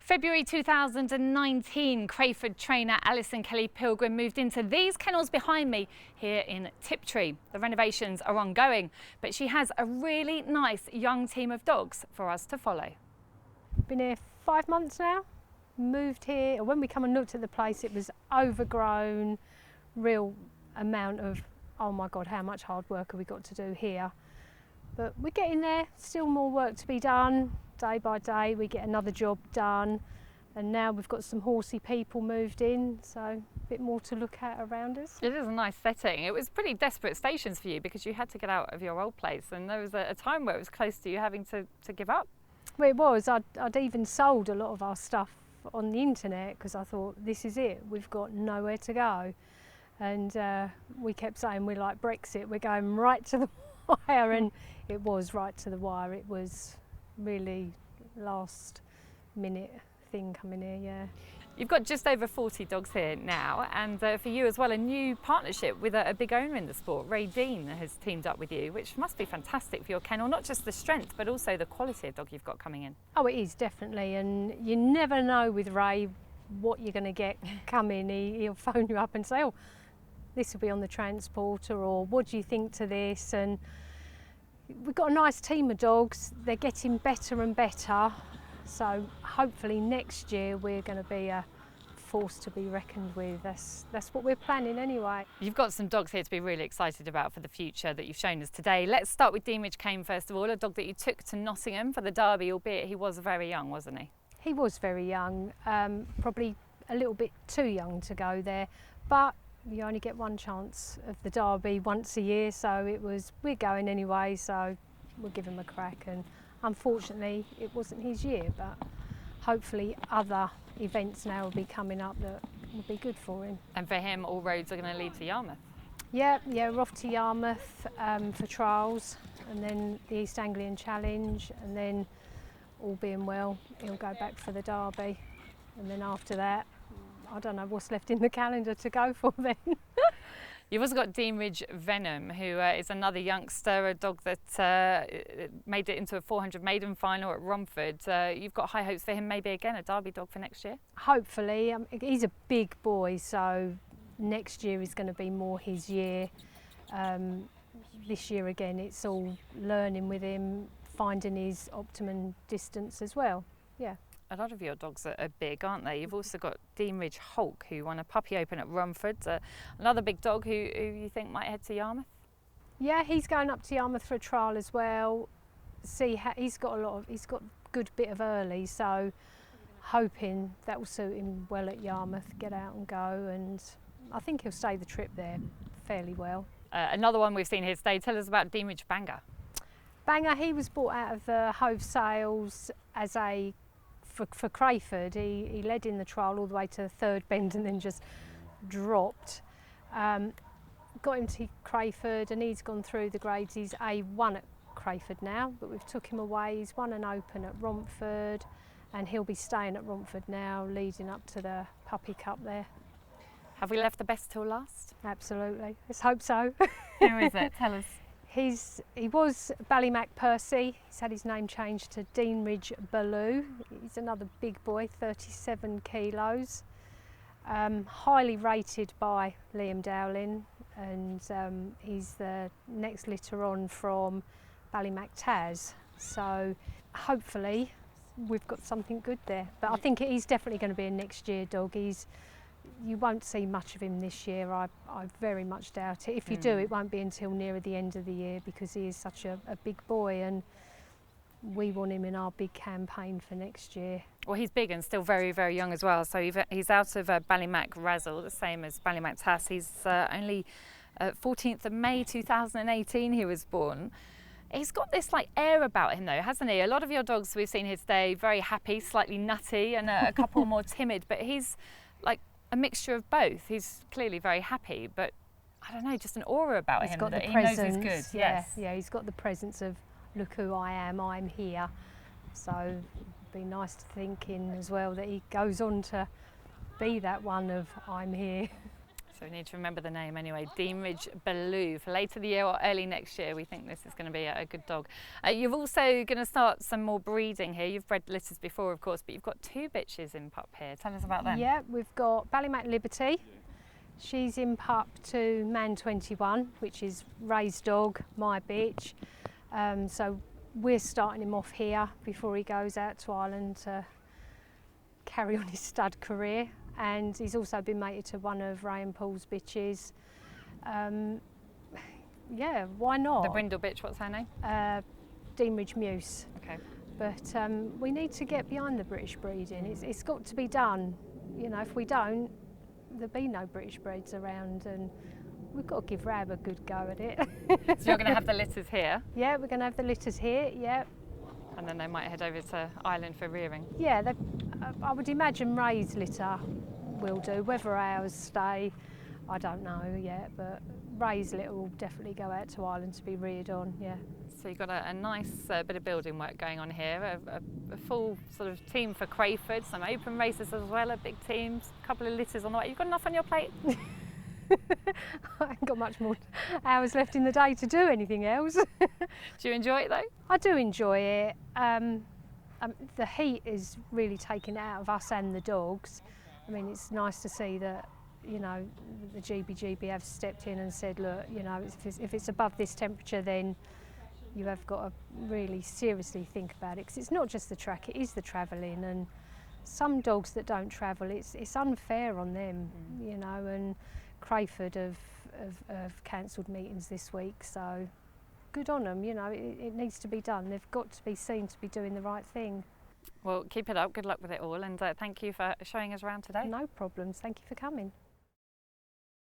February 2019, Crayford trainer Alison Kelly Pilgrim moved into these kennels behind me here in Tiptree. The renovations are ongoing, but she has a really nice young team of dogs for us to follow. Been here 5 months now. Moved here, when we come and looked at the place, it was overgrown, real amount of, oh my God, how much hard work have we got to do here? But we're getting there, still more work to be done. Day by day we get another job done, and now we've got some horsey people moved in, so a bit more to look at around us. It is a nice setting. It was pretty desperate stations for you because you had to get out of your old place, and there was a time where it was close to you having to give up. Well, it was. I'd even sold a lot of our stuff on the internet because I thought, this is it, we've got nowhere to go. And we kept saying we're like Brexit, we're going right to the wire, and it was right to the wire. It was really last minute thing coming here, yeah. You've got just over 40 dogs here now, and for you as well, a new partnership with a big owner in the sport. Ray Dean has teamed up with you, which must be fantastic for your kennel, not just the strength but also the quality of dog you've got coming in. Oh, it is, definitely, and you never know with Ray what you're going to get coming. He'll phone you up and say, oh, this will be on the transporter, or what do you think to this? And we've got a nice team of dogs. They're getting better and better, so hopefully next year we're going to be a force to be reckoned with. That's what we're planning anyway. You've got some dogs here to be really excited about for the future that you've shown us today. Let's start with Deanridge Kane first of all, a dog that you took to Nottingham for the Derby, albeit he was very young, wasn't he? He was very young, probably a little bit too young to go there, but you only get one chance of the Derby once a year, so we're going anyway, so we'll give him a crack. And unfortunately it wasn't his year, but hopefully other events now will be coming up that will be good for him. And for him, all roads are going to lead to Yarmouth? Yeah, we're off to Yarmouth for trials, and then the East Anglian Challenge, and then all being well he'll go back for the Derby, and then after that I don't know what's left in the calendar to go for then. You've also got Deanridge Venom, who is another youngster, a dog that made it into a 400 maiden final at Romford. You've got high hopes for him, maybe again a Derby dog for next year? Hopefully. He's a big boy, so next year is going to be more his year. This year again it's all learning with him, finding his optimum distance as well. Yeah. A lot of your dogs are big, aren't they? You've also got Deanridge Hulk, who won a puppy open at Romford. Another big dog who you think might head to Yarmouth? Yeah, he's going up to Yarmouth for a trial as well. He's got a good bit of early, so hoping that will suit him well at Yarmouth, get out and go, and I think he'll stay the trip there fairly well. Another one we've seen here today, tell us about Deanridge Banger. Banger, he was bought out of the Hove Sales as for Crayford. He led in the trial all the way to the third bend and then just dropped. Got him to Crayford and he's gone through the grades. He's A1 at Crayford now, but we've took him away. He's won an open at Romford and he'll be staying at Romford now, leading up to the Puppy Cup there. Have we left the best till last? Absolutely, let's hope so. Who is it? Tell us. He was Ballymac Percy. He's had his name changed to Deanridge Baloo. He's another big boy, 37 kilos. Highly rated by Liam Dowling, and he's the next litter on from Ballymac Taz. So hopefully we've got something good there. But I think he's definitely going to be a next year dog. You won't see much of him this year, I very much doubt it. If you do, it won't be until nearer the end of the year because he is such a big boy and we want him in our big campaign for next year. Well, he's big and still very, very young as well. So he's out of Ballymac Razzle, the same as Ballymac Tass. He's only 14th of May 2018 he was born. He's got this air about him though, hasn't he? A lot of your dogs we've seen here today, very happy, slightly nutty, and a couple more timid, but he's like a mixture of both. He's clearly very happy, but I don't know, just an aura about him that he knows he's good. Yes. Yeah, he's got the presence of, look who I am, I'm here. So it'd be nice to think in as well that he goes on to be that one of, I'm here. So we need to remember the name anyway, Deanridge Baloo. For later the year or early next year, we think this is going to be a good dog. You're also going to start some more breeding here. You've bred litters before, of course, but you've got 2 bitches in pup here. Tell us about them. Yeah, we've got Ballymac Liberty. She's in pup to Man 21, which is Ray's dog, my bitch. So we're starting him off here before he goes out to Ireland to carry on his stud career. And he's also been mated to one of Ray and Paul's bitches. Yeah, why not? The brindle bitch, what's her name? Deanridge Muse. Okay. But we need to get behind the British breeding. It's got to be done. You know, if we don't, there'll be no British breeds around, and we've got to give Rab a good go at it. So you're going to have the litters here? Yeah, we're going to have the litters here, yeah. And then they might head over to Ireland for rearing? Yeah, I would imagine Ray's litter will do. Whether ours stay, I don't know yet, but Ray's litter will definitely go out to Ireland to be reared on, yeah. So you've got a nice bit of building work going on here, a full sort of team for Crayford, some open races as well, a big team, a couple of litters on the way. You've got enough on your plate? I ain't got much more hours left in the day to do anything else. Do you enjoy it though? I do enjoy it. The heat is really taking it out of us and the dogs. I mean, it's nice to see that, you know, the GBGB have stepped in and said, look, you know, if it's above this temperature, then you have got to really seriously think about it, because it's not just the track, it is the travelling, and some dogs that don't travel, it's unfair on them, you know, and Crayford have cancelled meetings this week, so good on them, you know, it needs to be done. They've got to be seen to be doing the right thing. Well, keep it up, good luck with it all, and thank you for showing us around today. No problems, thank you for coming.